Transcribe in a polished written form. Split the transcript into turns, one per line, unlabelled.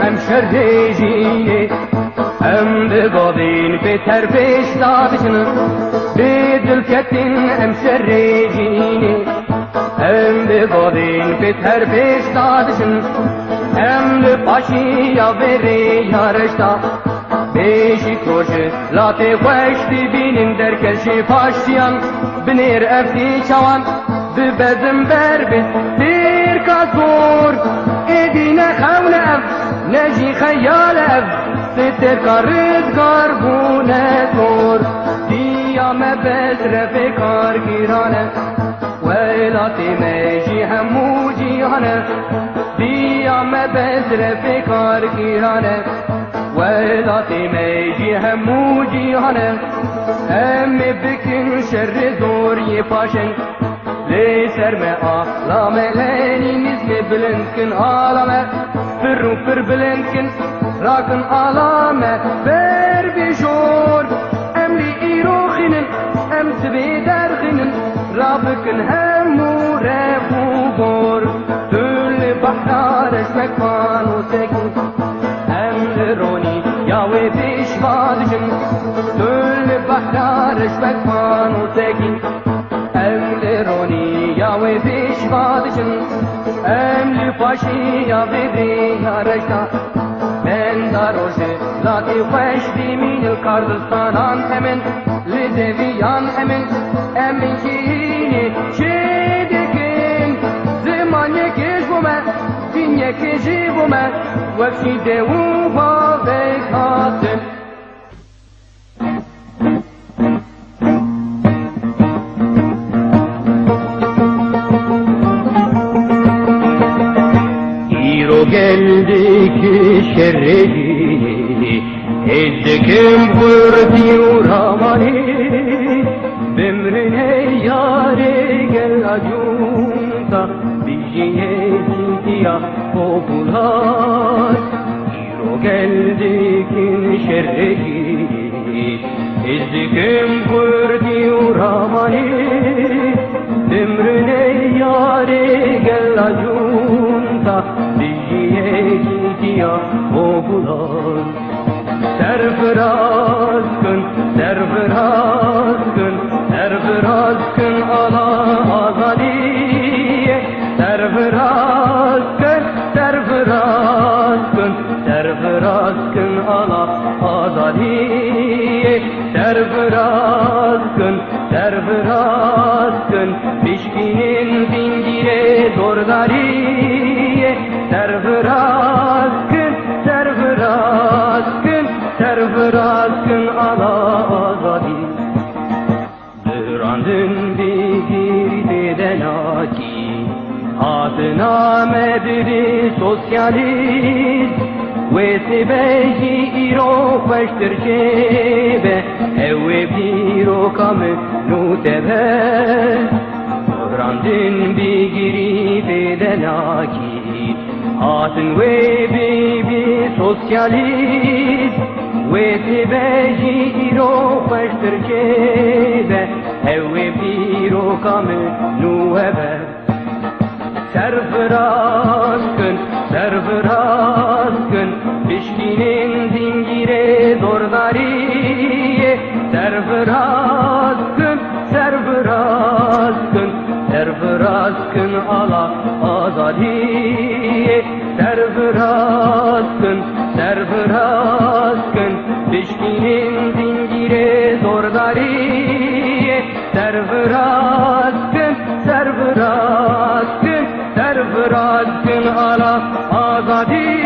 ام شردیجینه ام دبابین بتر پیش دادشن بدل کتین ام شردیجینه ام دبابین بتر پیش دادشن ام دپاشی یا بری یارشتا بیشی توشه لاته خوش ببینیم در کشی پاشیان بنیر افتی چوان ببزم بربت دیر کازور ایدین خون اف نجی خیال اف ستر کارزگار بونه دور دیام بزرف کارگیرانه ویلاتی میجی همو جیانه دیام بزرف کارگیرانه ویلاتی میجی همو جیانه امی بکن شر زوری پاشن ليسر ما آلام ليني نزل بلنكن آلام فرو فر بلنكن راكن آلام بر بشور ام لي إيروخنن ام سبي درخنن رابكن همو رفو بور تل بحر اسمك فانو سكن ام روني ياوي بيش فادشن تل بحر اسمك فانو سكن رونی یا وی پیش بادشن املی پاشی یا بیدی یا رشتا من داروشه ذاتی خوش دیمین الکردستانان همین لدویان همین امین کینی شیدکن زمان یکیش بومه دین یکیشی بومه وفشی دیو با بکاتن geldik şerri ezdekim kurdi uramani bimrine yare gel acunta bijiye zintiya popular iro geldik şerri ezdekim kurdi uramani bimrine yare gel acunta ya oğlan serfiraz kın ala azaliye serfiraz kın ala azaliye serfiraz kın pişkinin dingire zordariye serfiraz kın ala azadi Dırandın bir girdiden aki adına medri sosyalist ve sebeji iro peştir cebe evve biro kamı nutebe Dırandın bir girdiden aki Atın ve bibi sosyalist ve tibeji iro peştir cebe evve biro kamı nuhebe serfiraz kın pişkinin dingire zordariye serfiraz kın ala azadiye serfiraz kın pişkinin dingire zordariye serfiraz kın ala azadiye